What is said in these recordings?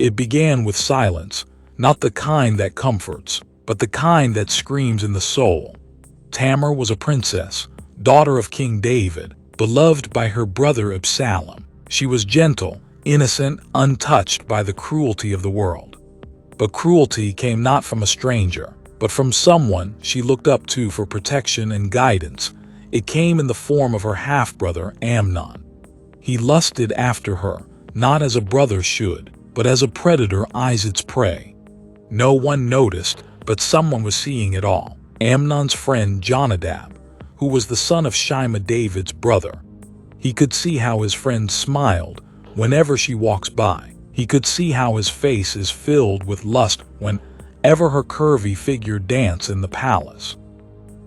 It began with silence, not the kind that comforts, but the kind that screams in the soul. Tamar was a princess, daughter of King David, beloved by her brother Absalom. She was gentle, innocent, untouched by the cruelty of the world. But cruelty came not from a stranger, but from someone she looked up to for protection and guidance. It came in the form of her half-brother Amnon. He lusted after her, not as a brother should, but as a predator eyes its prey. No one noticed, but someone was seeing it all. Amnon's friend Jonadab, who was the son of Shimei, David's brother. He could see how his friend smiled whenever she walks by. He could see how his face is filled with lust whenever her curvy figure danced in the palace.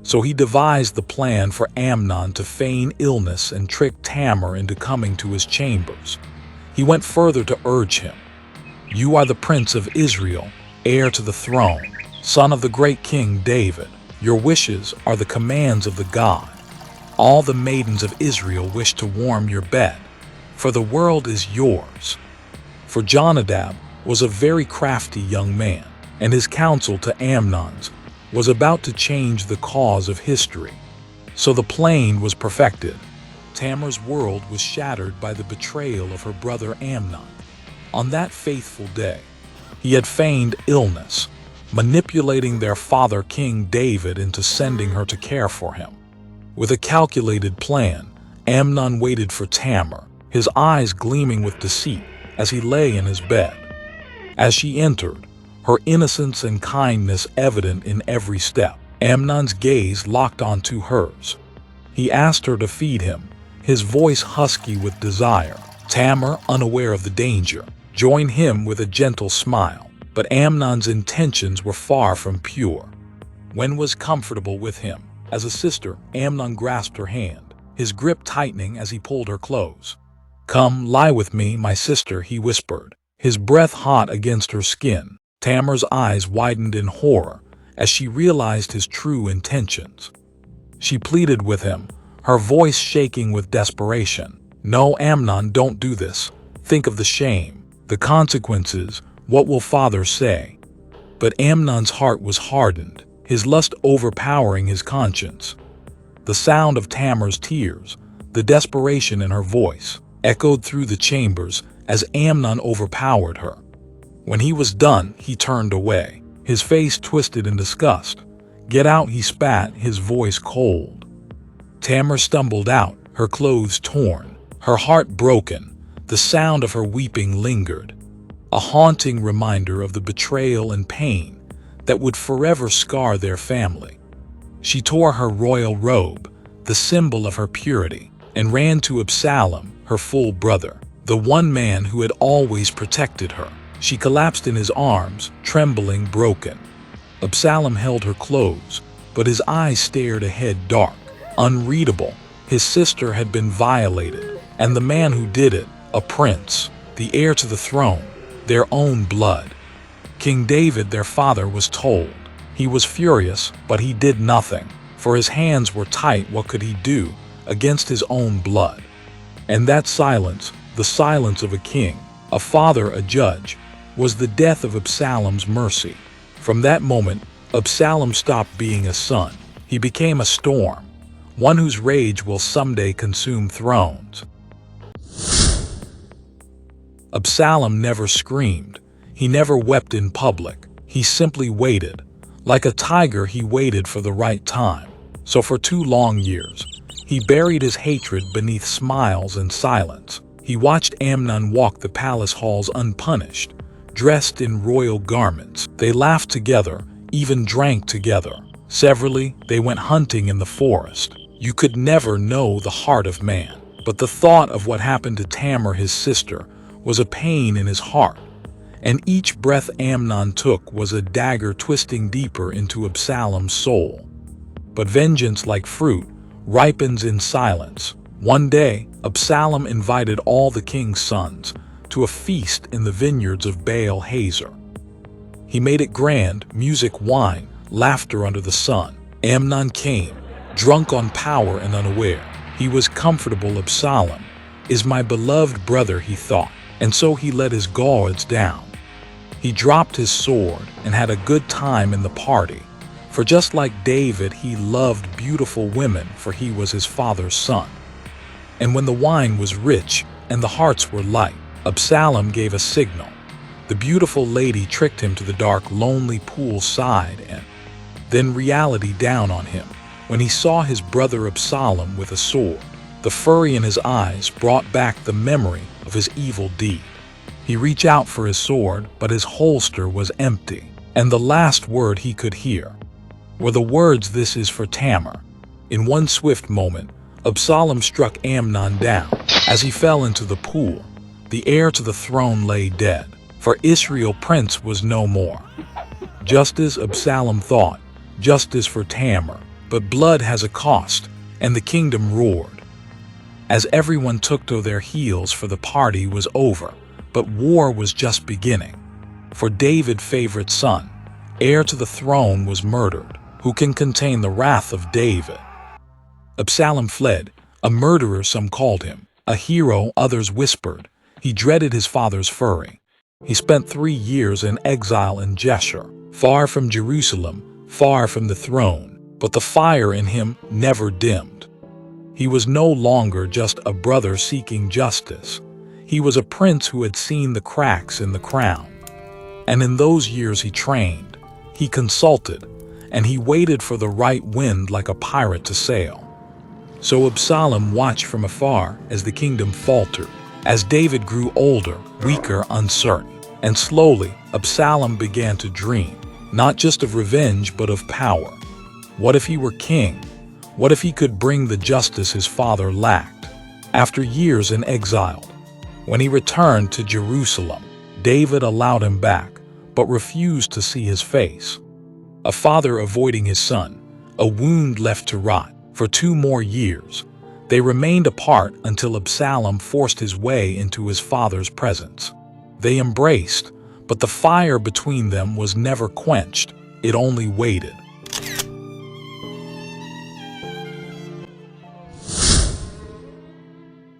So he devised the plan for Amnon to feign illness and trick Tamar into coming to his chambers. He went further to urge him. "You are the prince of Israel, heir to the throne, son of the great King David. Your wishes are the commands of the God. All the maidens of Israel wish to warm your bed, for the world is yours." For Jonadab was a very crafty young man, and his counsel to Amnon's was about to change the cause of history. So the plan was perfected. Tamar's world was shattered by the betrayal of her brother Amnon. On that faithful day, he had feigned illness, manipulating their father King David into sending her to care for him. With a calculated plan, Amnon waited for Tamar, his eyes gleaming with deceit as he lay in his bed. As she entered, her innocence and kindness evident in every step, Amnon's gaze locked onto hers. He asked her to feed him, his voice husky with desire. Tamar, unaware of the danger, joined him with a gentle smile, but Amnon's intentions were far from pure. Wen was comfortable with him. As a sister, Amnon grasped her hand, his grip tightening as he pulled her close. "Come, lie with me, my sister," he whispered, his breath hot against her skin. Tamar's eyes widened in horror as she realized his true intentions. She pleaded with him, her voice shaking with desperation. "No, Amnon, don't do this. Think of the shame, the consequences. What will father say?" But Amnon's heart was hardened, his lust overpowering his conscience. The sound of Tamar's tears, the desperation in her voice, echoed through the chambers as Amnon overpowered her. When he was done, he turned away, his face twisted in disgust. "Get out," he spat, his voice cold. Tamar stumbled out, her clothes torn, her heart broken. The sound of her weeping lingered, a haunting reminder of the betrayal and pain that would forever scar their family. She tore her royal robe, the symbol of her purity, and ran to Absalom, her full brother, the one man who had always protected her. She collapsed in his arms, trembling, broken. Absalom held her close, but his eyes stared ahead, dark, unreadable. His sister had been violated, and the man who did it, a prince, the heir to the throne, their own blood. King David, their father, was told. He was furious, but he did nothing, for his hands were tight. What could he do against his own blood? And that silence, the silence of a king, a father, a judge, was the death of Absalom's mercy. From that moment, Absalom stopped being a son. He became a storm, one whose rage will someday consume thrones. Absalom never screamed. He never wept in public. He simply waited. Like a tiger, he waited for the right time. So for 2 long years, he buried his hatred beneath smiles and silence. He watched Amnon walk the palace halls unpunished, dressed in royal garments. They laughed together, even drank together. Severally, they went hunting in the forest. You could never know the heart of man. But the thought of what happened to Tamar, his sister, was a pain in his heart. And each breath Amnon took was a dagger twisting deeper into Absalom's soul. But vengeance, like fruit, ripens in silence. One day, Absalom invited all the king's sons to a feast in the vineyards of Baal Hazor. He made it grand, music, wine, laughter under the sun. Amnon came, drunk on power and unaware. He was comfortable. Absalom is my beloved brother, he thought, and so he let his guards down. He dropped his sword and had a good time in the party. For just like David, he loved beautiful women, for he was his father's son. And when the wine was rich and the hearts were light, Absalom gave a signal. The beautiful lady tricked him to the dark, lonely pool side, and then reality down on him. When he saw his brother Absalom with a sword, the fury in his eyes brought back the memory of his evil deed. He reached out for his sword, but his holster was empty, and the last word he could hear were the words, "This is for Tamar." In one swift moment, Absalom struck Amnon down. As he fell into the pool, the heir to the throne lay dead, for Israel's prince was no more. Justice, Absalom thought, justice for Tamar, but blood has a cost, and the kingdom roared. As everyone took to their heels, for the party was over, but war was just beginning. For David's favorite son, heir to the throne, was murdered. Who can contain the wrath of David? Absalom fled, a murderer some called him, a hero others whispered. He dreaded his father's fury. He spent 3 years in exile in Geshur, far from Jerusalem, far from the throne, but the fire in him never dimmed. He was no longer just a brother seeking justice. He was a prince who had seen the cracks in the crown. And in those years he trained, he consulted, and he waited for the right wind like a pirate to sail. So Absalom watched from afar as the kingdom faltered, as David grew older, weaker, uncertain. And slowly, Absalom began to dream, not just of revenge but of power. What if he were king? What if he could bring the justice his father lacked? After years in exile, when he returned to Jerusalem, David allowed him back, but refused to see his face. A father avoiding his son, a wound left to rot. For 2 more years, they remained apart until Absalom forced his way into his father's presence. They embraced, but the fire between them was never quenched. It only waited.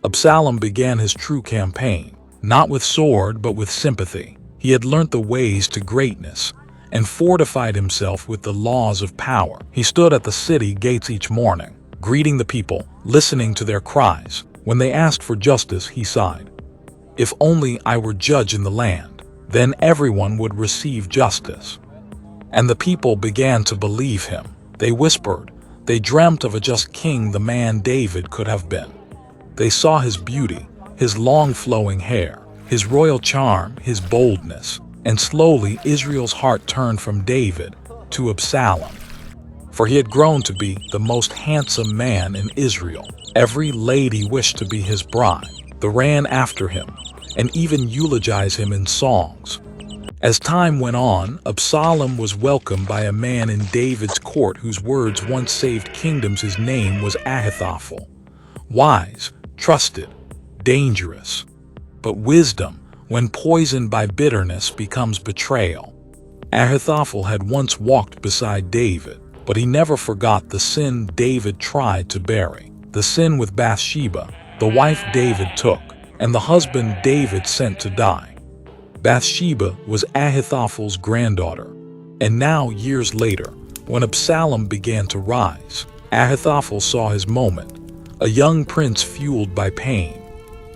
Absalom began his true campaign, not with sword but with sympathy. He had learnt the ways to greatness and fortified himself with the laws of power. He stood at the city gates each morning, greeting the people, listening to their cries. When they asked for justice, he sighed. If only I were judge in the land, then everyone would receive justice. And the people began to believe him. They whispered. They dreamt of a just king, the man David could have been. They saw his beauty, his long flowing hair, his royal charm, his boldness. And slowly Israel's heart turned from David to Absalom. For he had grown to be the most handsome man in Israel. Every lady wished to be his bride. They ran after him and even eulogized him in songs. As time went on, Absalom was welcomed by a man in David's court whose words once saved kingdoms. His name was Ahithophel. Wise, trusted, dangerous. But wisdom, when poisoned by bitterness, becomes betrayal. Ahithophel had once walked beside David, but he never forgot the sin David tried to bury. The sin with Bathsheba, the wife David took, and the husband David sent to die. Bathsheba was Ahithophel's granddaughter. And now, years later, when Absalom began to rise, Ahithophel saw his moment. A young prince fueled by pain,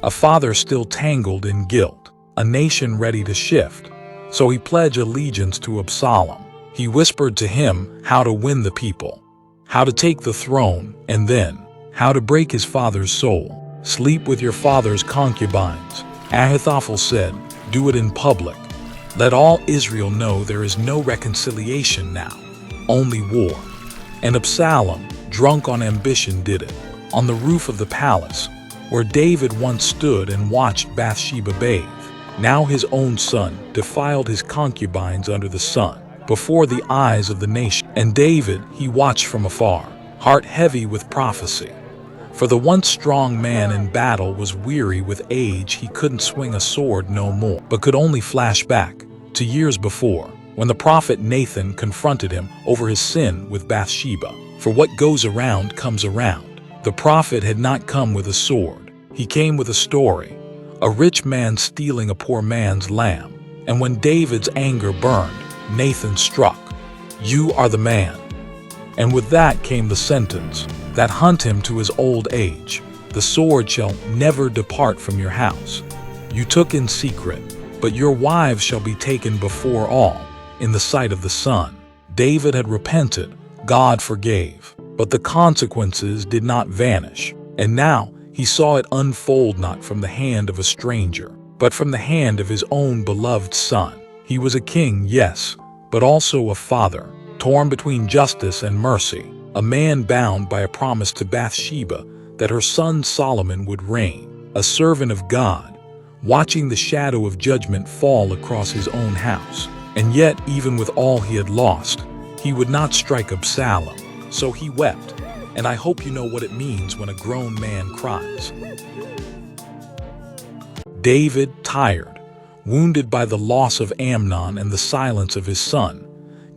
a father still tangled in guilt, a nation ready to shift. So he pledged allegiance to Absalom. He whispered to him how to win the people, how to take the throne, and then how to break his father's soul. Sleep with your father's concubines. Ahithophel said, do it in public. Let all Israel know there is no reconciliation now, only war. And Absalom, drunk on ambition, did it. On the roof of the palace, where David once stood and watched Bathsheba bathe, now his own son defiled his concubines under the sun, before the eyes of the nation. And David, he watched from afar, heart heavy with prophecy. For the once strong man in battle was weary with age. He couldn't swing a sword no more, but could only flash back to years before, when the prophet Nathan confronted him over his sin with Bathsheba. For what goes around comes around. The prophet had not come with a sword. He came with a story, a rich man stealing a poor man's lamb. And when David's anger burned, Nathan struck, "You are the man." And with that came the sentence, "That hunt him to his old age. The sword shall never depart from your house. You took in secret, but your wives shall be taken before all, in the sight of the sun." David had repented, God forgave, but the consequences did not vanish. And now he saw it unfold not from the hand of a stranger, but from the hand of his own beloved son. He was a king, yes, but also a father, torn between justice and mercy, a man bound by a promise to Bathsheba that her son Solomon would reign, a servant of God, watching the shadow of judgment fall across his own house. And yet, even with all he had lost, he would not strike Absalom, so he wept. And I hope you know what it means when a grown man cries. David, tired, wounded by the loss of Amnon and the silence of his son,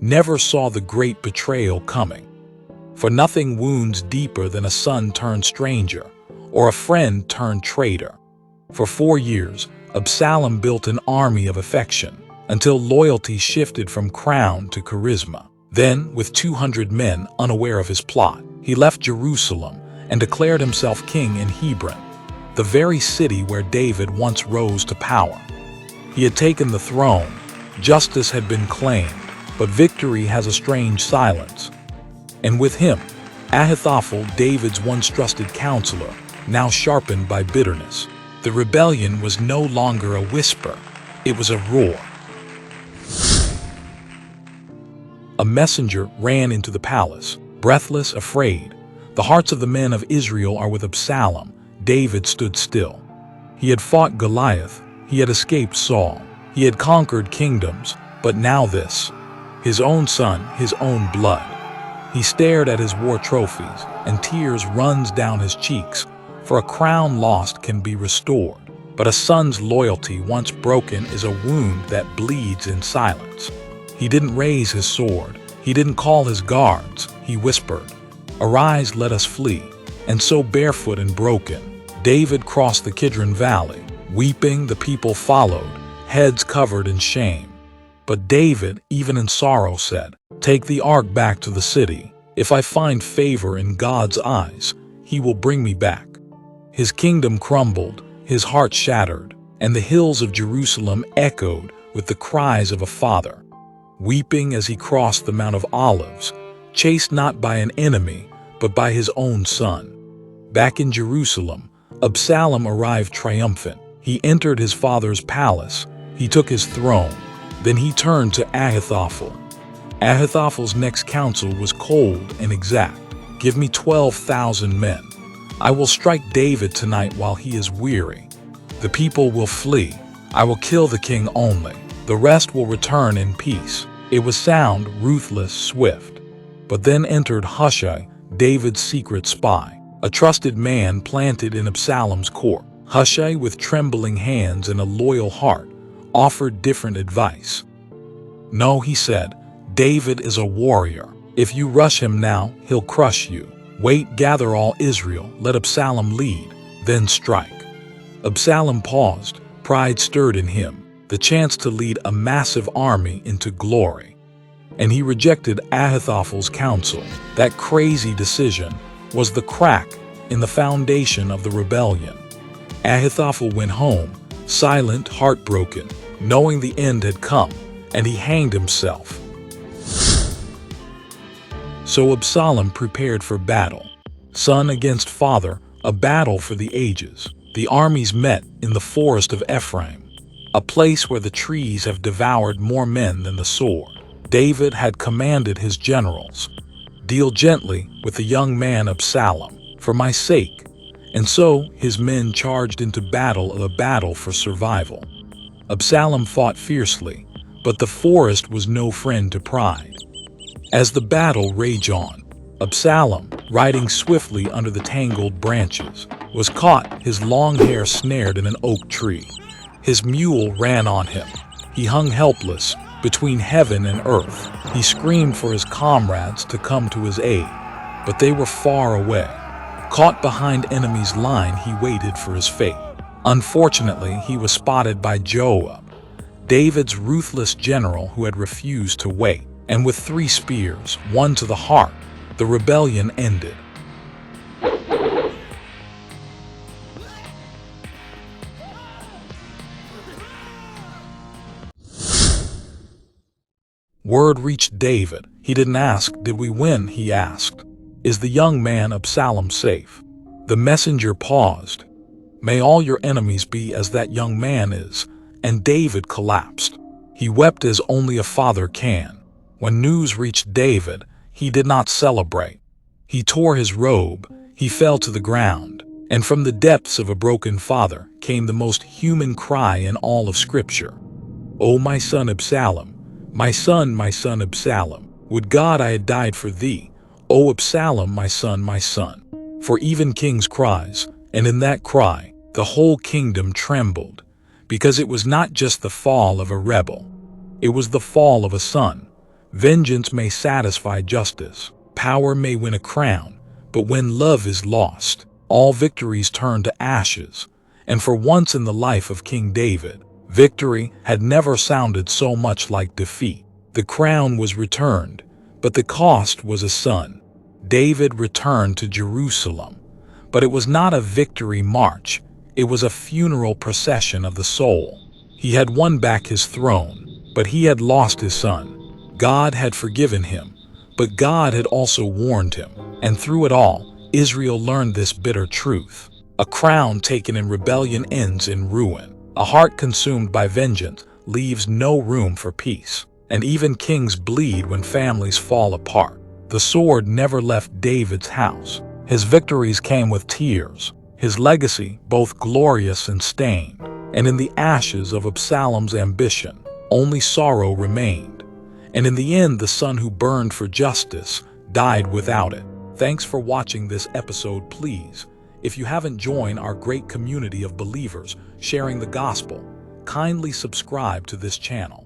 never saw the great betrayal coming. For nothing wounds deeper than a son turned stranger, or a friend turned traitor. For 4 years, Absalom built an army of affection, until loyalty shifted from crown to charisma. Then, with 200 men unaware of his plot, he left Jerusalem and declared himself king in Hebron, the very city where David once rose to power. He had taken the throne, justice had been claimed, but victory has a strange silence. And with him, Ahithophel, David's once trusted counselor, now sharpened by bitterness. The rebellion was no longer a whisper, it was a roar. A messenger ran into the palace, breathless, afraid. The hearts of the men of Israel are with Absalom. David stood still. He had fought Goliath, he had escaped Saul, he had conquered kingdoms, but now this, his own son, his own blood. He stared at his war trophies, and tears runs down his cheeks, for a crown lost can be restored, but a son's loyalty once broken is a wound that bleeds in silence. He didn't raise his sword, he didn't call his guards, he whispered, "Arise, let us flee." And so barefoot and broken, David crossed the Kidron Valley. Weeping, the people followed, heads covered in shame. But David, even in sorrow, said, "Take the ark back to the city. If I find favor in God's eyes, he will bring me back." His kingdom crumbled, his heart shattered, and the hills of Jerusalem echoed with the cries of a father. Weeping as he crossed the Mount of Olives, chased not by an enemy, but by his own son. Back in Jerusalem, Absalom arrived triumphant. He entered his father's palace, he took his throne, then he turned to Ahithophel. Ahithophel's next counsel was cold and exact. "Give me 12,000 men. I will strike David tonight while he is weary. The people will flee. I will kill the king only. The rest will return in peace." It was sound, ruthless, swift. But then entered Hushai, David's secret spy, a trusted man planted in Absalom's court. Hushai, with trembling hands and a loyal heart, offered different advice. "No," he said, "David is a warrior. If you rush him now, he'll crush you. Wait, gather all Israel, let Absalom lead, then strike." Absalom paused, pride stirred in him, the chance to lead a massive army into glory. And he rejected Ahithophel's counsel. That crazy decision was the crack in the foundation of the rebellion. Ahithophel went home, silent, heartbroken, knowing the end had come, and he hanged himself. So Absalom prepared for battle. Son against father, a battle for the ages. The armies met in the forest of Ephraim, a place where the trees have devoured more men than the sword. David had commanded his generals, "Deal gently with the young man Absalom, for my sake." And so his men charged into battle, a battle for survival. Absalom fought fiercely, but the forest was no friend to pride. As the battle raged on, Absalom, riding swiftly under the tangled branches, was caught, his long hair snared in an oak tree. His mule ran on him. He hung helpless between heaven and earth. He screamed for his comrades to come to his aid, but they were far away. Caught behind enemy's line, he waited for his fate. Unfortunately, he was spotted by Joab. David's ruthless general who had refused to wait. And with 3 spears, one to the heart, the rebellion ended. Word reached David. He didn't ask, "Did we win?" He asked, "Is the young man Absalom safe?" The messenger paused. "May all your enemies be as that young man is." And David collapsed. He wept as only a father can. When news reached David, he did not celebrate. He tore his robe, he fell to the ground, and from the depths of a broken father came the most human cry in all of Scripture. "O my son Absalom, my son Absalom, would God I had died for thee. O Absalom, my son, my son." For even kings cries, and in that cry, the whole kingdom trembled, because it was not just the fall of a rebel. It was the fall of a son. Vengeance may satisfy justice, power may win a crown, but when love is lost, all victories turn to ashes. And for once in the life of King David, victory had never sounded so much like defeat. The crown was returned, but the cost was a son. David returned to Jerusalem, but it was not a victory march. It was a funeral procession of the soul. He had won back his throne, but he had lost his son. God had forgiven him, but God had also warned him. And through it all, Israel learned this bitter truth. A crown taken in rebellion ends in ruin. A heart consumed by vengeance leaves no room for peace. And even kings bleed when families fall apart. The sword never left David's house. His victories came with tears, his legacy both glorious and stained. And in the ashes of Absalom's ambition, only sorrow remained. And in the end, the son who burned for justice died without it. Thanks for watching this episode. Please, if you haven't joined our great community of believers sharing the gospel, kindly subscribe to this channel.